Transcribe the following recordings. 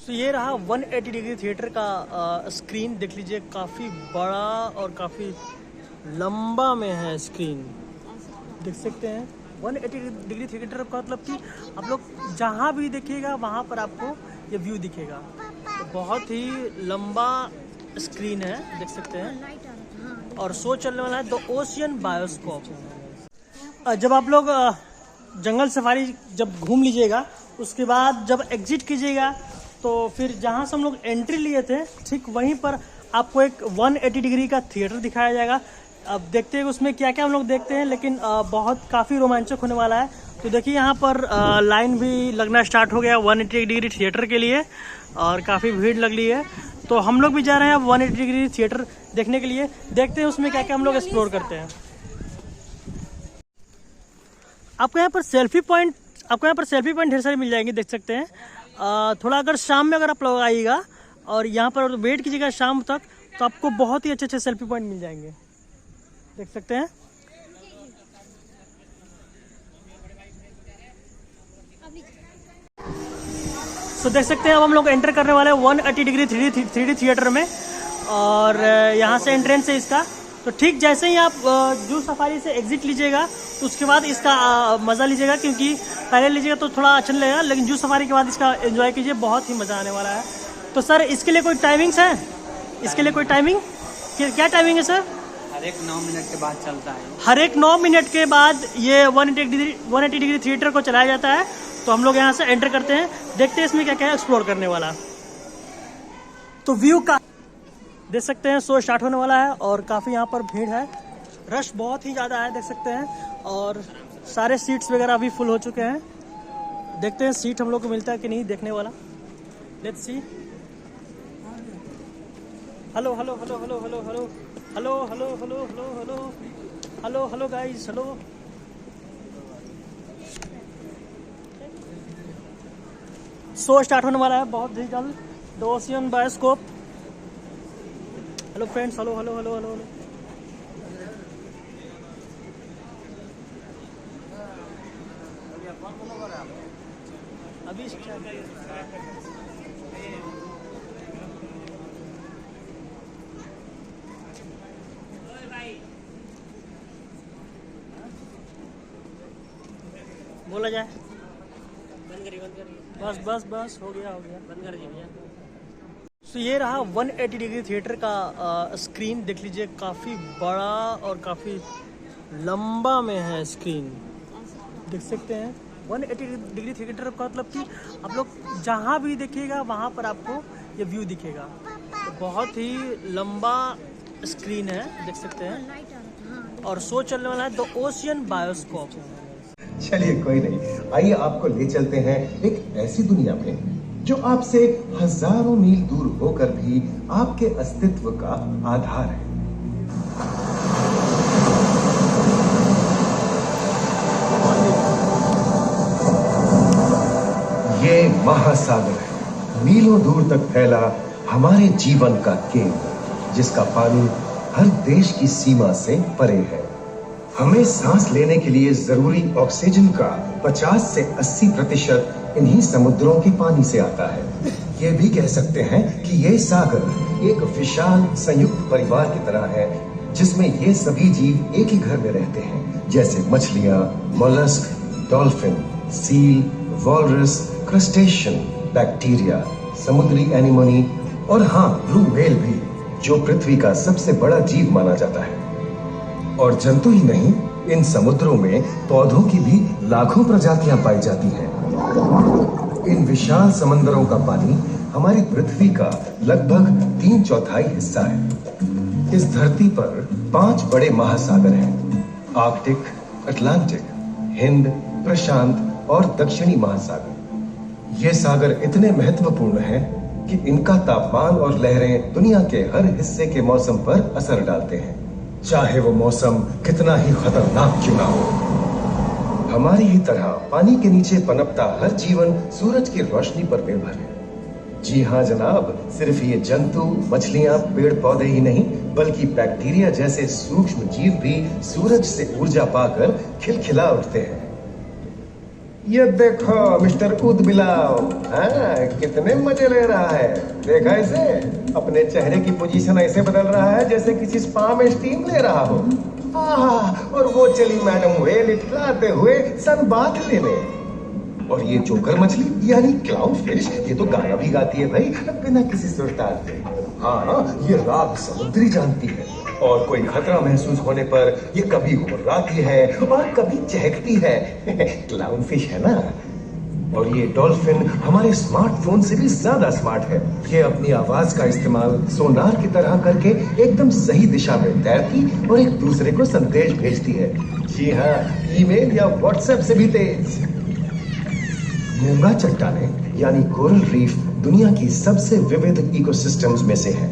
तो ये रहा 180 डिग्री थिएटर का स्क्रीन। देख लीजिए, काफ़ी बड़ा और काफ़ी लंबा में है स्क्रीन, देख सकते हैं। 180 डिग्री थिएटर का मतलब कि आप लोग जहाँ भी देखिएगा वहाँ पर आपको ये व्यू दिखेगा। तो बहुत ही लंबा स्क्रीन है, देख सकते हैं। और शो चलने वाला है द ओशियन बायोस्कोप। जब आप लोग जंगल सफारी जब घूम लीजिएगा, उसके बाद जब एग्जिट कीजिएगा तो फिर जहाँ से हम लोग एंट्री लिए थे ठीक वहीं पर आपको एक 180 डिग्री का थिएटर दिखाया जाएगा। अब देखते हैं उसमें क्या क्या हम लोग देखते हैं, लेकिन बहुत काफ़ी रोमांचक होने वाला है। तो देखिए यहाँ पर लाइन भी लगना स्टार्ट हो गया 180 डिग्री थिएटर के लिए, और काफ़ी भीड़ लग रही है। तो हम लोग भी जा रहे हैं 180 डिग्री थिएटर देखने के लिए। देखते हैं उसमें क्या क्या हम लोग एक्सप्लोर करते हैं। आपको यहाँ पर सेल्फी पॉइंट ढेर सारे मिल जाएंगे, देख सकते हैं। थोड़ा अगर शाम में अगर आप लोग आइएगा और यहाँ पर वेट कीजिएगा शाम तक, तो आपको बहुत ही अच्छे अच्छे सेल्फी पॉइंट मिल जाएंगे, देख सकते हैं। तो देख सकते हैं अब हम लोग एंटर करने वाले हैं 180 डिग्री 3D थिएटर में, और यहाँ से एंट्रेंस है इसका। तो ठीक जैसे ही आप जू सफारी से एग्जिट लीजिएगा तो उसके बाद इसका मज़ा लीजिएगा, क्योंकि पहले लीजिएगा तो थोड़ा अच्छा लगेगा, लेकिन जू सफारी के बाद इसका एंजॉय कीजिए, बहुत ही मज़ा आने वाला है। तो सर इसके लिए कोई टाइमिंग्स है? इसके लिए कोई टाइमिंग, क्या टाइमिंग है सर? हर एक 9 मिनट के बाद चलता है। हर एक 9 मिनट के बाद ये 180 डिग्री थिएटर को चलाया जाता है। तो हम लोग यहाँ से एंटर करते हैं, देखते हैं इसमें क्या क्या एक्सप्लोर करने वाला। तो व्यू का देख सकते हैं, शो स्टार्ट होने वाला है और काफ़ी यहाँ पर भीड़ है, रश बहुत ही ज़्यादा है, देख सकते हैं। और सारे सीट्स वगैरह अभी फुल हो चुके हैं। देखते हैं सीट हम लोग को मिलता है कि नहीं देखने वाला। Let's see. Hello hello hello hello hello hello hello hello hello hello hello hello hello guys, hello. Show start होने वाला है बहुत ही जल्द, the ocean bioscope. Hello friends, hello hello hello hello hello. अभी बोला जाए, बंद करिए बस बस बस, हो गया बंद कर दीजिए। तो ये रहा 180 डिग्री थिएटर का स्क्रीन। देख लीजिए, काफ़ी बड़ा और काफ़ी लंबा में है स्क्रीन, देख सकते हैं। 180 डिग्री थिएटर का मतलब कि आप लोग जहाँ भी देखिएगा वहाँ पर आपको ये व्यू दिखेगा। तो बहुत ही लंबा स्क्रीन है, देख सकते हैं। और शो चलने वाला है द ओशियन बायोस्कोप। चलिए कोई नहीं, आइए आपको ले चलते हैं एक ऐसी दुनिया में जो आपसे हजारों मील दूर होकर भी आपके अस्तित्व का आधार है। ये महासागर है, मीलों दूर तक फैला हमारे जीवन का केंद्र, जिसका पानी हर देश की सीमा से परे है। हमें सांस लेने के लिए जरूरी ऑक्सीजन का 50 से 80% इन्हीं समुद्रों के पानी से आता है। ये भी कह सकते हैं कि ये सागर एक विशाल संयुक्त परिवार की तरह है, जिसमें ये सभी जीव एक ही घर में रहते हैं, जैसे मछलियां, mollusc, dolphin, seal, walrus, crustacean, bacteria, समुद्री एनीमोनी और हाँ, ब्लू व्हेल भी, जो पृथ्वी का सबसे बड़ा जीव माना जाता है। और जंतु ही नहीं, इन समुद्रों में पौधों की भी लाखों प्रजातियां पाई जाती हैं। इन विशाल समंदरों का पानी हमारी पृथ्वी का लगभग 3/4 हिस्सा है। इस धरती पर 5 बड़े महासागर हैं: आर्कटिक, अटलांटिक, हिंद, प्रशांत और दक्षिणी महासागर। ये सागर इतने महत्वपूर्ण हैं कि इनका तापमान और लहरें दुनिया के हर हिस्से के मौसम पर असर डालते हैं, चाहे वो मौसम कितना ही खतरनाक क्यों ना हो। हमारी ही तरह पानी के नीचे पनपता हर जीवन सूरज की रोशनी पर निर्भर है। जी हाँ जनाब, सिर्फ ये जंतु, मछलियां, पेड़ पौधे ही नहीं, बल्कि बैक्टीरिया जैसे सूक्ष्म जीव भी सूरज से ऊर्जा पाकर खिलखिला उठते हैं। ये देखो मिस्टर ऊदबिलाव, हाँ कितने मजे ले रहा है। देखा इसे, अपने चेहरे की पोजीशन ऐसे बदल रहा है जैसे किसी स्पा में स्टीम ले रहा हो। और वो चली मैडम वेल इटलाते हुए सनबाथ लेने। और ये जोकर मछली यानी क्लाउन फिश, ये तो गाना भी गाती है भाई, बिना किसी सुरताल के। हाँ, ये राग समुद्री जानती है और कोई खतरा महसूस होने पर ये कभी घुर्राती है और कभी चहकती है। क्लाउन फिश है ना। और ये डॉल्फिन हमारे स्मार्टफोन से भी ज्यादा स्मार्ट है। ये अपनी आवाज का इस्तेमाल सोनार की तरह करके एकदम सही दिशा में तैरती और एक दूसरे को संदेश भेजती है। जी हाँ, ईमेल या व्हाट्सएप से भी तेज। मूंगा चट्टाने यानी कोरल रीफ दुनिया की सबसे विविध इकोसिस्टम्स में से है।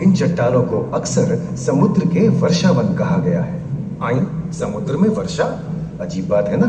इन चट्टानों को अक्सर समुद्र के वर्षावन कहा गया है। आई, समुद्र में वर्षा, अजीब बात है ना।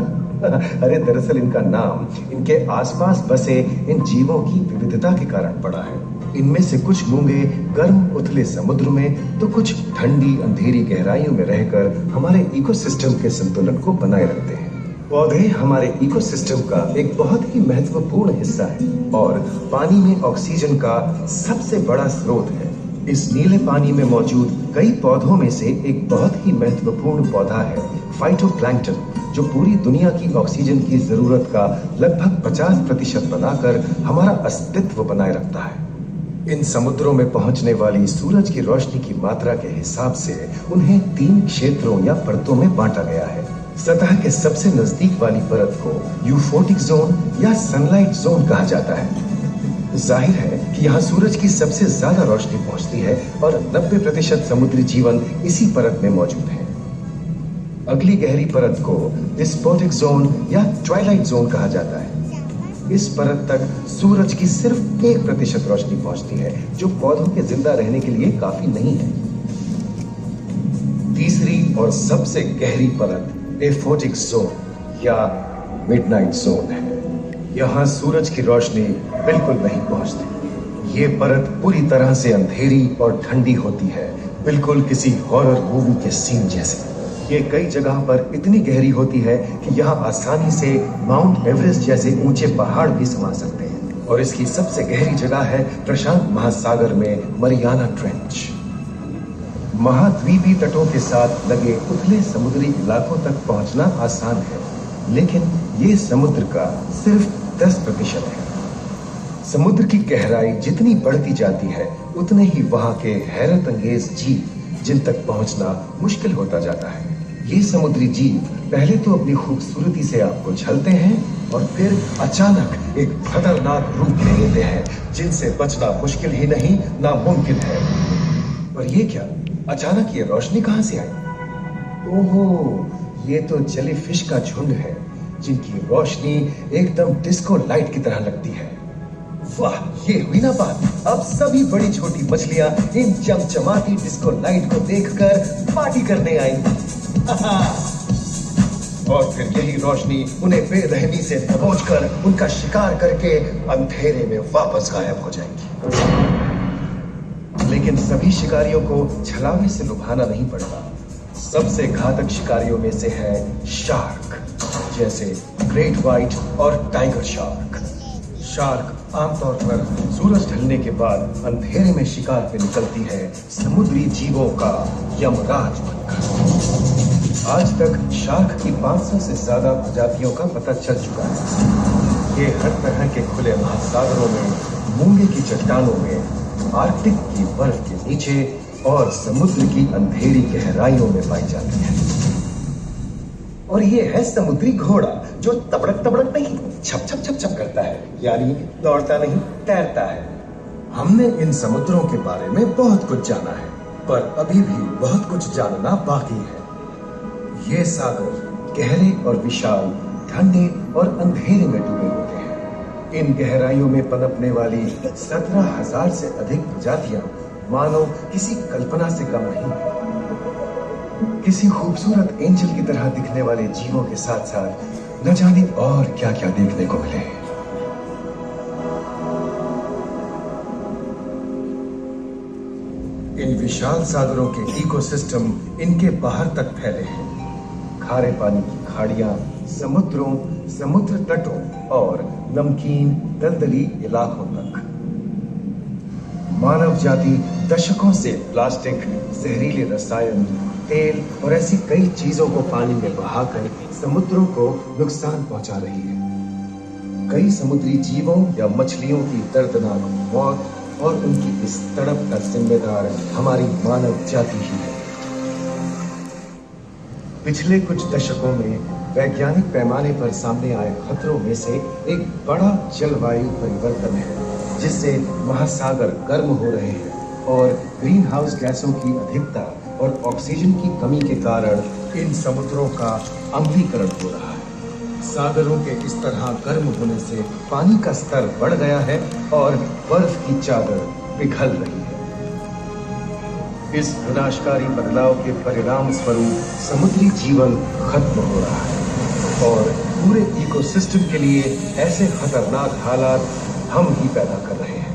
अरे दरअसल इनका नाम इनके आसपास बसे इन जीवों की विविधता के कारण पड़ा है। इनमें से कुछ मूंगे गर्म उथले समुद्र में, तो कुछ ठंडी अंधेरी गहराइयों में रहकर हमारे इकोसिस्टम के संतुलन को बनाए रखते हैं। पौधे हमारे इकोसिस्टम का एक बहुत ही महत्वपूर्ण हिस्सा है और पानी में ऑक्सीजन का सबसे बड़ा स्रोत है। इस नीले पानी में मौजूद कई पौधों में से एक बहुत ही महत्वपूर्ण पौधा है फाइटोप्लैंक्टन, जो पूरी दुनिया की ऑक्सीजन की जरूरत का लगभग 50% बनाकर हमारा अस्तित्व बनाए रखता है। इन समुद्रों में पहुंचने वाली सूरज की रोशनी की मात्रा के हिसाब से उन्हें 3 क्षेत्रों या परतों में बांटा गया है। सतह के सबसे नजदीक वाली परत को यूफोटिक जोन या सनलाइट जोन कहा जाता है। जाहिर है कि यहाँ सूरज की सबसे ज्यादा रोशनी पहुंचती है और 90% समुद्री जीवन इसी परत में मौजूद है। अगली गहरी परत को डिस्पोटिक जोन या ट्वाइलाइट जोन कहा जाता है। इस परत तक सूरज की सिर्फ 1% रोशनी पहुंचती है, जो पौधों के जिंदा रहने के लिए काफी नहीं है। तीसरी और सबसे गहरी परत एफोटिक जोन या मिडनाइट जोन है। यहाँ सूरज की रोशनी बिल्कुल नहीं पहुंचती। ये परत पूरी तरह से अंधेरी और ठंडी होती है, बिल्कुल किसी हॉरर मूवी के सीन जैसे। ये कई जगह पर इतनी गहरी होती है कि यहाँ आसानी से माउंट एवरेस्ट जैसे ऊंचे पहाड़ भी समा सकते हैं। और इसकी सबसे गहरी जगह है प्रशांत महासागर में मरियाना ट्रेंच। महाद्वीपीय तटों के साथ लगे उथले समुद्री इलाकों तक पहुंचना आसान है, लेकिन ये समुद्र का सिर्फ 10% है। समुद्र की गहराई जितनी बढ़ती जाती है, उतने ही वहां के हैरत अंगेज जीव जिन तक पहुंचना मुश्किल होता जाता है। ये समुद्री जीव पहले तो अपनी खूबसूरती से आपको छलते हैं और फिर अचानक एक खतरनाक रूप ले लेते हैं, जिनसे बचना मुश्किल ही नहीं, नामुमकिन है। और ये क्या, अचानक ये रोशनी कहां से आई? ओहो, ये तो जेलीफिश का झुंड है, जिनकी रोशनी एकदम डिस्को लाइट की तरह लगती है। वाह, ये हुई ना बात। अब सभी बड़ी छोटी मछलियां इन चमचमाती डिस्को लाइट को देखकर पार्टी करने आएंगी। और फिर यही रोशनी उन्हें बेरहमी से दबोचकर उनका शिकार करके अंधेरे में वापस गायब हो जाएंगी। लेकिन सभी शिकारियों को छलावे से लुभाना नहीं पड़ता। सबसे घातक शिकारियों में से है शार्क, जैसे ग्रेट व्हाइट और टाइगर शार्क। शार्क आमतौर पर सूरज ढलने के बाद अंधेरे में शिकार पे निकलती है, समुद्री जीवों का यमराज बनकर। आज तक शार्क की 500 से ज्यादा प्रजातियों का पता चल चुका है। ये हर तरह के खुले महासागरों में, मूंगे की चट्टानों में, आर्कटिक की बर्फ के नीचे और समुद्र की अंधेरी गहराइयों में पाई जाती है। और ये है समुद्री घोड़ा, जो तबड़क तबड़क नहीं, छप छप छप छप करता है, यानी दौड़ता नहीं, तैरता है। हमने इन समुद्रों के बारे में बहुत कुछ जाना है, पर अभी भी बहुत कुछ जानना बाकी है। ये सागर गहरे और विशाल, ठंडे और अंधेरे में डूबे होते हैं। इन गहराइयों में पनपने वाली 17,000 से अधिक प्रजातियां मानो किसी कल्पना से कम नहीं। किसी खूबसूरत एंजल की तरह दिखने वाले जीवों के साथ साथ न जाने और क्या क्या देखने को मिले। इन विशाल सागरों के इकोसिस्टम इनके बाहर तक फैले हैं। खारे पानी की खाड़ियां, समुद्रों, समुद्र तटों और नमकीन दलदली इलाकों तक। मानव जाति दशकों से प्लास्टिक, जहरीले रसायन, तेल और ऐसी कई चीजों को पानी में बहाकर समुद्रों को नुकसान पहुंचा रही है। कई समुद्री जीवों या मछलियों की दर्दनाक मौत और उनकी इस तड़प का जिम्मेदार हमारी मानव जाति ही है। पिछले कुछ दशकों में वैज्ञानिक पैमाने पर सामने आए खतरों में से एक बड़ा जलवायु परिवर्तन है, जिससे महासागर गर्म हो रहे हैं और ग्रीन हाउस गैसों की अधिकता और ऑक्सीजन की कमी के कारण इन समुद्रों का अम्लीकरण हो रहा है। सागरों के इस तरह गर्म होने से पानी का स्तर बढ़ गया है और बर्फ की चादर पिघल रही है। इस विनाशकारी बदलाव के परिणाम स्वरूप समुद्री जीवन खत्म हो रहा है और पूरे इकोसिस्टम के लिए ऐसे खतरनाक हालात हम ही पैदा कर रहे हैं।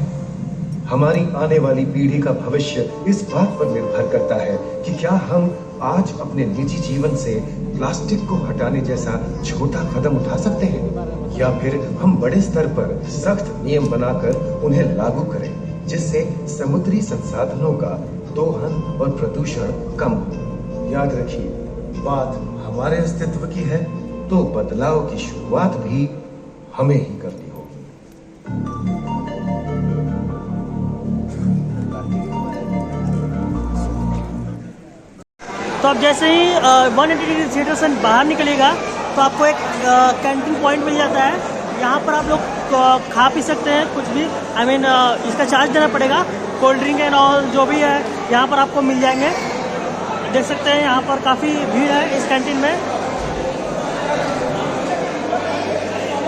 हमारी आने वाली पीढ़ी का भविष्य इस बात पर निर्भर करता है कि क्या हम आज अपने निजी जीवन से प्लास्टिक को हटाने जैसा छोटा कदम उठा सकते हैं, या फिर हम बड़े स्तर पर सख्त नियम बनाकर उन्हें लागू करें, जिससे समुद्री संसाधनों का दोहन और प्रदूषण कम हो। याद रखिए, बात हमारे अस्तित्व की है, तो बदलाव की शुरुआत भी हमें ही करनी होगी। तो आप जैसे ही 180 डिग्री थिएटर से बाहर निकलेगा तो आपको एक कैंटीन पॉइंट मिल जाता है। यहाँ पर आप लोग खा पी सकते हैं कुछ भी, इसका चार्ज देना पड़ेगा। कोल्ड ड्रिंक एंड ऑल जो भी है यहाँ पर आपको मिल जाएंगे। देख सकते हैं यहाँ पर काफ़ी भीड़ है इस कैंटीन में,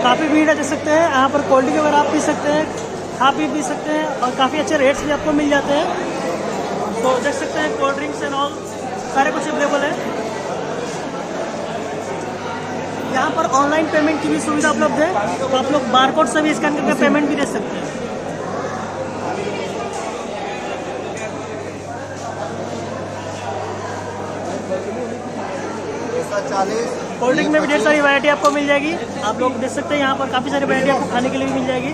काफ़ी भीड़ है। देख सकते हैं यहाँ पर कोल्ड ड्रिंक वगैरह आप पी सकते हैं, खा पी सकते हैं और काफ़ी अच्छे रेट्स भी आपको मिल जाते हैं। तो देख सकते हैं कोल्ड ड्रिंक्स एंड ऑल सारे कुछ अवेलेबल है। यहाँ पर ऑनलाइन पेमेंट की भी सुविधा उपलब्ध है, तो आप लोग बारकोड से भी स्कैन करके पेमेंट भी दे सकते हैं। कोल्ड ड्रिंक में भी ढेर सारी वैरायटी आपको मिल जाएगी। आप लोग देख सकते हैं यहाँ पर काफ़ी सारी वैरायटी आपको खाने के लिए भी मिल जाएगी।